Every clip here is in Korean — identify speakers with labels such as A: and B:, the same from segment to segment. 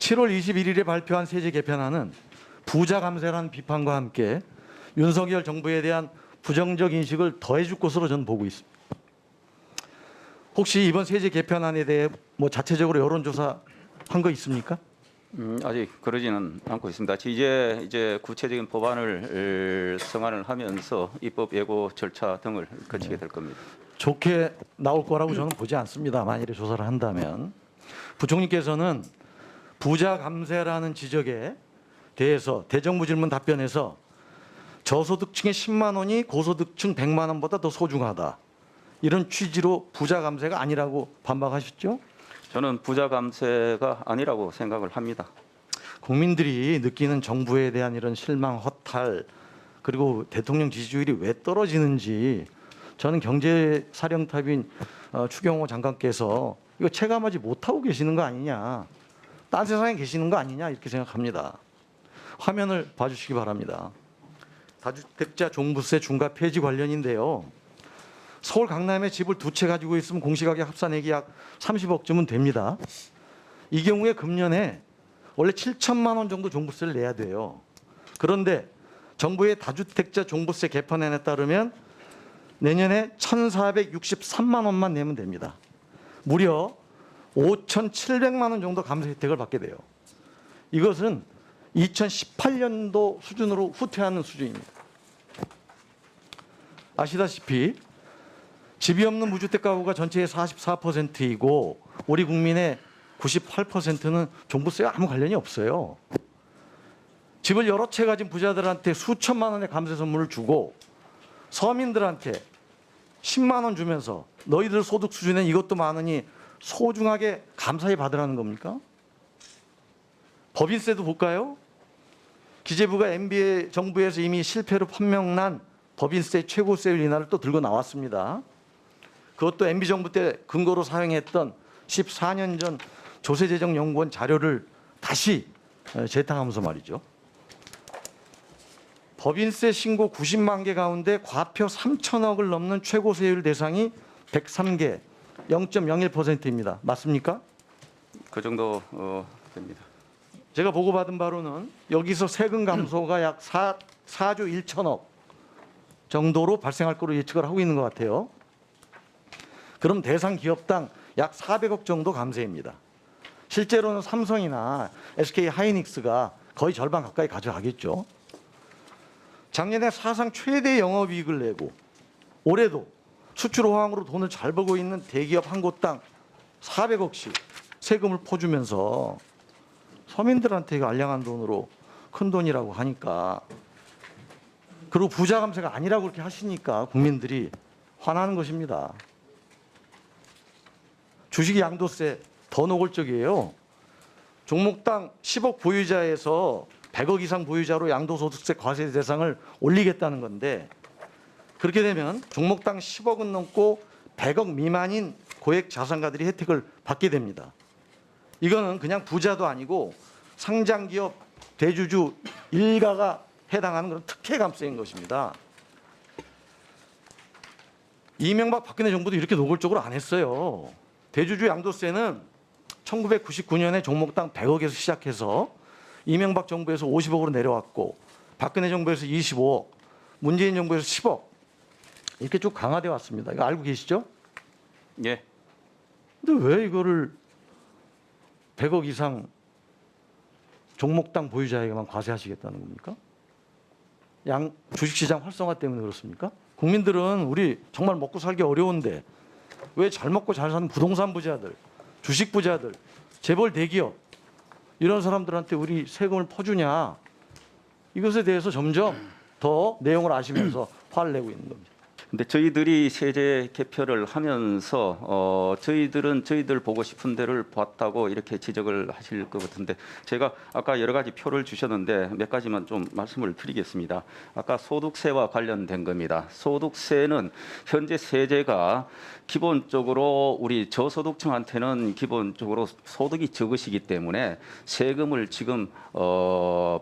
A: 7월 21일에 발표한 세제 개편안은 부자 감세라는 비판과 함께 윤석열 정부에 대한 부정적 인식을 더해줄 것으로 저는 보고 있습니다. 혹시 이번 세제 개편안에 대해 뭐 자체적으로 여론조사 한 거 있습니까?
B: 아직 그러지는 않고 있습니다. 이제 구체적인 법안을 성안을 하면서 입법 예고 절차 등을 거치게 될 겁니다.
A: 좋게 나올 거라고 저는 보지 않습니다. 만일에 조사를 한다면. 부총리께서는 부자 감세라는 지적에 대해서 대정부 질문 답변에서 저소득층의 10만 원이 고소득층 100만 원보다 더 소중하다. 이런 취지로 부자 감세가 아니라고 반박하셨죠?
B: 저는 부자 감세가 아니라고 생각을 합니다.
A: 국민들이 느끼는 정부에 대한 이런 실망, 허탈, 그리고 대통령 지지율이 왜 떨어지는지 저는 경제사령탑인 추경호 장관께서 이거 체감하지 못하고 계시는 거 아니냐, 딴 세상에 계시는 거 아니냐 이렇게 생각합니다. 화면을 봐주시기 바랍니다. 다주택자 종부세 중과 폐지 관련인데요. 서울 강남에 집을 두 채 가지고 있으면 공시가격 합산액이 약 30억쯤은 됩니다. 이 경우에 금년에 원래 7천만 원 정도 종부세를 내야 돼요. 그런데 정부의 다주택자 종부세 개편안에 따르면 내년에 1,463만 원만 내면 됩니다. 무려 5,700만 원 정도 감세 혜택을 받게 돼요. 이것은 2018년도 수준으로 후퇴하는 수준입니다. 아시다시피 집이 없는 무주택 가구가 전체의 44%이고 우리 국민의 98%는 종부세와 아무 관련이 없어요. 집을 여러 채 가진 부자들한테 수천만 원의 감세 선물을 주고 서민들한테 10만 원 주면서 너희들 소득 수준엔 이것도 많으니 소중하게 감사히 받으라는 겁니까? 법인세도 볼까요? 기재부가 MB의 정부에서 이미 실패로 판명난 법인세 최고세율 인하를 또 들고 나왔습니다. 그것도 MB 정부 때 근거로 사용했던 14년 전 조세재정연구원 자료를 다시 재탕하면서 말이죠. 법인세 신고 90만 개 가운데 과표 3천억을 넘는 최고세율 대상이 103개, 0.01%입니다. 맞습니까?
B: 그 정도 됩니다.
A: 제가 보고받은 바로는 여기서 세금 감소가 약 4조 1천억 정도로 발생할 거로 예측을 하고 있는 것 같아요. 그럼 대상 기업당 약 400억 정도 감세입니다. 실제로는 삼성이나 SK 하이닉스가 거의 절반 가까이 가져가겠죠. 작년에 사상 최대 영업이익을 내고 올해도 수출 호황으로 돈을 잘 벌고 있는 대기업 한 곳당 400억씩 세금을 퍼주면서 서민들한테 이거 알량한 돈으로 큰 돈이라고 하니까, 그리고 부자 감세가 아니라고 그렇게 하시니까 국민들이 화나는 것입니다. 주식 양도세 더 노골적이에요. 종목당 10억 보유자에서 100억 이상 보유자로 양도소득세 과세 대상을 올리겠다는 건데, 그렇게 되면 종목당 10억은 넘고 100억 미만인 고액 자산가들이 혜택을 받게 됩니다. 이거는 그냥 부자도 아니고 상장기업 대주주 일가가 해당하는 그런 특혜 감세인 것입니다. 이명박 박근혜 정부도 이렇게 노골적으로 안 했어요. 대주주 양도세는 1999년에 종목당 100억에서 시작해서 이명박 정부에서 50억으로 내려왔고 박근혜 정부에서 25억, 문재인 정부에서 10억 이렇게 쭉 강화돼 왔습니다. 이거 알고 계시죠?
B: 예.
A: 근데 왜 이거를 100억 이상 종목당 보유자에게만 과세하시겠다는 겁니까? 주식시장 활성화 때문에 그렇습니까? 국민들은 우리 정말 먹고 살기 어려운데 왜 잘 먹고 잘 사는 부동산 부자들, 주식 부자들, 재벌 대기업 이런 사람들한테 우리 세금을 퍼주냐, 이것에 대해서 점점 더 내용을 아시면서 화를 내고 있는 겁니다.
B: 근데 저희들이 세제 개편을 하면서 저희들은 저희들 보고 싶은 데를 봤다고 이렇게 지적을 하실 것 같은데, 제가 아까 여러 가지 표를 주셨는데 몇 가지만 좀 말씀을 드리겠습니다. 아까 소득세와 관련된 겁니다. 소득세는 현재 세제가 기본적으로 우리 저소득층한테는 기본적으로 소득이 적으시기 때문에 세금을 지금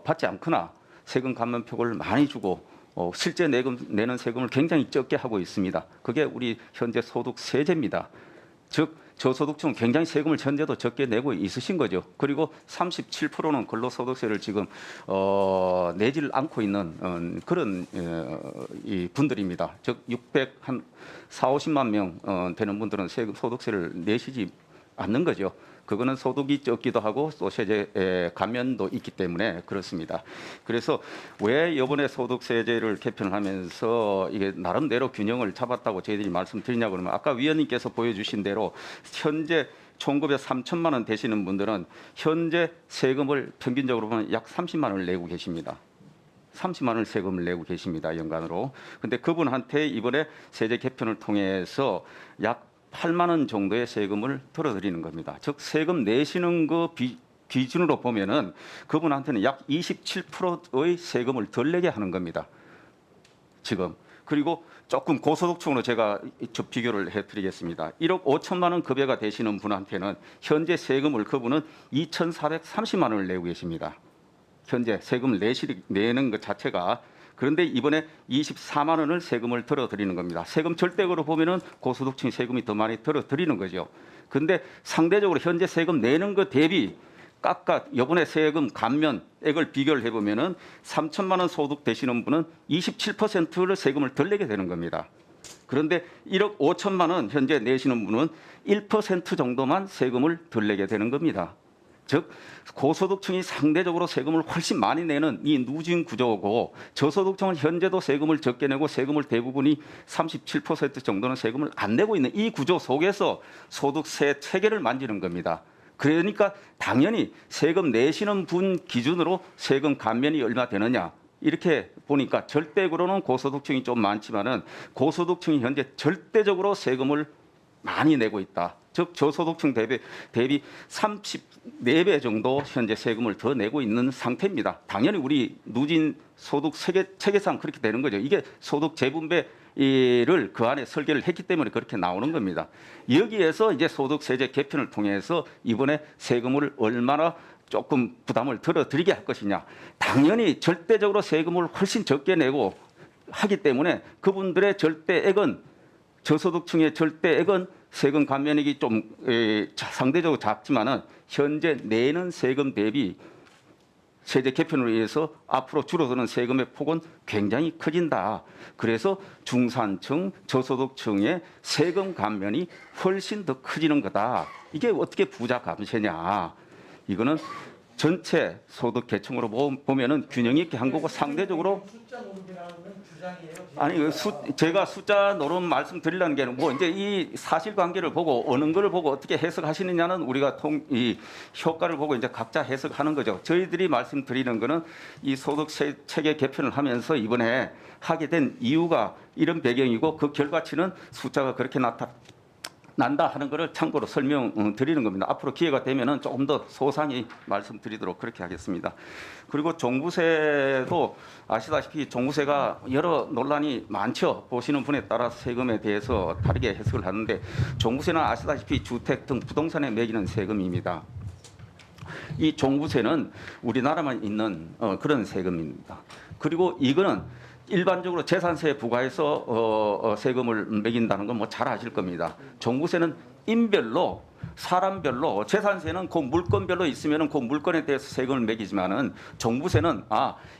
B: 받지 않거나 세금 감면표를 많이 주고 실제 내는 세금을 굉장히 적게 하고 있습니다. 그게 우리 현재 소득세제입니다. 즉 저소득층은 굉장히 세금을 현재도 적게 내고 있으신 거죠. 그리고 37%는 근로소득세를 지금 내질 않고 있는 그런 이 분들입니다. 즉 600한 4, 50만 명 되는 분들은 세금 소득세를 내시지 않는 거죠. 그거는 소득이 적기도 하고 또 세제 감면도 있기 때문에 그렇습니다. 그래서 왜 이번에 소득세제를 개편을 하면서 이게 나름대로 균형을 잡았다고 저희들이 말씀드리냐 그러면 아까 위원님께서 보여주신 대로 현재 총급여 3천만 원 되시는 분들은 현재 세금을 평균적으로 보면 약 30만 원을 내고 계십니다. 30만 원 세금을 내고 계십니다. 연간으로. 근데 그분한테 이번에 세제 개편을 통해서 약 8만 원 정도의 세금을 덜어드리는 겁니다. 즉 세금 내시는 그 기준으로 보면은 그분한테는 약 27%의 세금을 덜 내게 하는 겁니다. 지금. 그리고 조금 고소득층으로 제가 비교를 해드리겠습니다. 1억 5천만 원 급여가 되시는 분한테는 현재 세금을 그분은 2,430만 원을 내고 계십니다. 현재 세금을 내는 것 자체가. 그런데 이번에 24만 원을 세금을 덜어드리는 겁니다. 세금 절대적으로 보면은 고소득층 세금이 더 많이 덜어드리는 거죠. 그런데 상대적으로 현재 세금 내는 것 대비 이번에 세금 감면액을 비교를 해보면은 3천만 원 소득 되시는 분은 27%를 세금을 덜 내게 되는 겁니다. 그런데 1억 5천만 원 현재 내시는 분은 1% 정도만 세금을 덜 내게 되는 겁니다. 즉 고소득층이 상대적으로 세금을 훨씬 많이 내는 이 누진 구조고 저소득층은 현재도 세금을 적게 내고 세금을 대부분이 37% 정도는 세금을 안 내고 있는 이 구조 속에서 소득세 체계를 만지는 겁니다. 그러니까 당연히 세금 내시는 분 기준으로 세금 감면이 얼마 되느냐 이렇게 보니까 절대적으로는 고소득층이 좀 많지만은 고소득층이 현재 절대적으로 세금을 많이 내고 있다. 즉 저소득층 대비 34배 정도 현재 세금을 더 내고 있는 상태입니다. 당연히 우리 누진 소득 체계상 그렇게 되는 거죠. 이게 소득 재분배를 그 안에 설계를 했기 때문에 그렇게 나오는 겁니다. 여기에서 이제 소득세제 개편을 통해서 이번에 세금을 얼마나 조금 부담을 덜어드리게 할 것이냐. 당연히 절대적으로 세금을 훨씬 적게 내고 하기 때문에 그분들의 절대액은 저소득층의 절대액은 세금 감면액이 좀 상대적으로 작지만은 현재 내는 세금 대비 세제 개편으로 인해서 앞으로 줄어드는 세금의 폭은 굉장히 커진다. 그래서 중산층, 저소득층의 세금 감면이 훨씬 더 커지는 거다. 이게 어떻게 부자 감세냐? 이거는 전체 소득 계층으로 보면은 균형 있게 한 거고 상대적으로 아니 제가 숫자 노름 말씀드리려는 게 뭐 이제 이 사실관계를 보고 어느 거를 보고 어떻게 해석하시느냐는 우리가 이 효과를 보고 이제 각자 해석하는 거죠. 저희들이 말씀드리는 거는 이 소득세 체계 개편을 하면서 이번에 하게 된 이유가 이런 배경이고 그 결과치는 숫자가 그렇게 난다 하는 것을 참고로 설명드리는 겁니다. 앞으로 기회가 되면은 조금 더 소상히 말씀드리도록 그렇게 하겠습니다. 그리고 종부세도 아시다시피 종부세가 여러 논란이 많죠. 보시는 분에 따라 세금에 대해서 다르게 해석을 하는데 종부세는 아시다시피 주택 등 부동산에 매기는 세금입니다. 이 종부세는 우리나라만 있는 그런 세금입니다. 그리고 이거는 일반적으로 재산세에 부과해서 세금을 매긴다는 건 뭐 잘 아실 겁니다. 종부세는 인별로 사람별로 재산세는 그 물건별로 있으면은 그 물건에 대해서 세금을 매기지만은 종부세는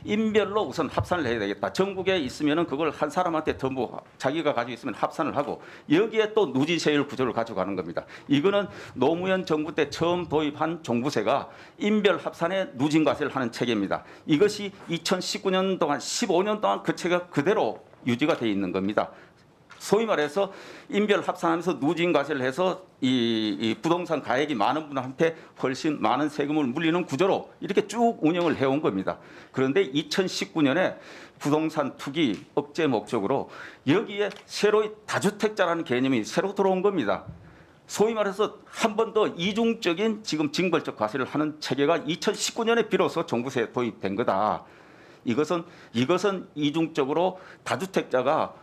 B: 인별로 우선 합산을 해야 되겠다. 전국에 있으면은 그걸 한 사람한테 전부 자기가 가지고 있으면 합산을 하고 여기에 또 누진세율 구조를 가져가는 겁니다. 이거는 노무현 정부 때 처음 도입한 종부세가 인별 합산에 누진과세를 하는 체계입니다. 이것이 2019년 동안 15년 동안 그 체계가 그대로 유지가 돼 있는 겁니다. 소위 말해서 인별 합산하면서 누진과세를 해서 이 부동산 가액이 많은 분한테 훨씬 많은 세금을 물리는 구조로 이렇게 쭉 운영을 해온 겁니다. 그런데 2019년에 부동산 투기 억제 목적으로 여기에 새로이 다주택자라는 개념이 새로 들어온 겁니다. 소위 말해서 한 번 더 이중적인 지금 징벌적 과세를 하는 체계가 2019년에 비로소 종부세에 도입된 거다. 이것은 이중적으로 다주택자가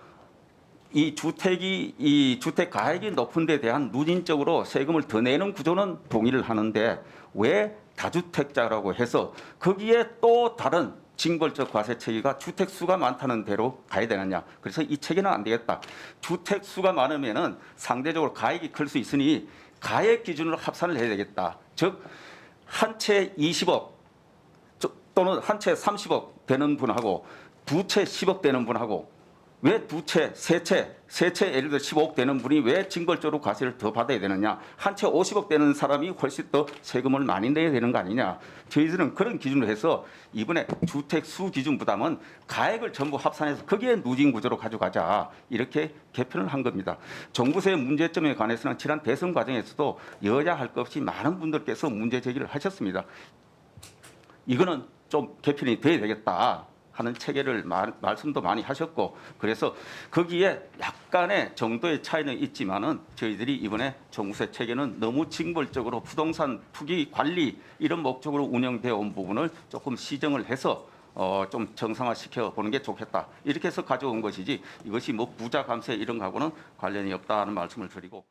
B: 이 주택 가액이 높은 데 대한 누진적으로 세금을 더 내는 구조는 동의를 하는데 왜 다주택자라고 해서 거기에 또 다른 징벌적 과세 체계가 주택 수가 많다는 대로 가야 되느냐. 그래서 이 체계는 안 되겠다. 주택 수가 많으면은 상대적으로 가액이 클 수 있으니 가액 기준으로 합산을 해야 되겠다. 즉 한 채 20억 또는 한 채 30억 되는 분하고 두 채 10억 되는 분하고 왜 두 채, 세 채 예를 들어 15억 되는 분이 왜 징벌적으로 과세를 더 받아야 되느냐? 한 채 50억 되는 사람이 훨씬 더 세금을 많이 내야 되는 거 아니냐? 저희들은 그런 기준으로 해서 이번에 주택 수 기준 부담은 가액을 전부 합산해서 거기에 누진 구조로 가져가자 이렇게 개편을 한 겁니다. 종부세 문제점에 관해서는 지난 대선 과정에서도 여야 할 것 없이 많은 분들께서 문제 제기를 하셨습니다. 이거는 좀 개편이 돼야 되겠다 하는 체계를 말씀도 많이 하셨고, 그래서 거기에 약간의 정도의 차이는 있지만은 저희들이 이번에 종부세 체계는 너무 징벌적으로 부동산 투기 관리 이런 목적으로 운영되어 온 부분을 조금 시정을 해서 좀 정상화시켜 보는 게 좋겠다 이렇게 해서 가져온 것이지, 이것이 뭐 부자 감세 이런 거하고는 관련이 없다는 말씀을 드리고.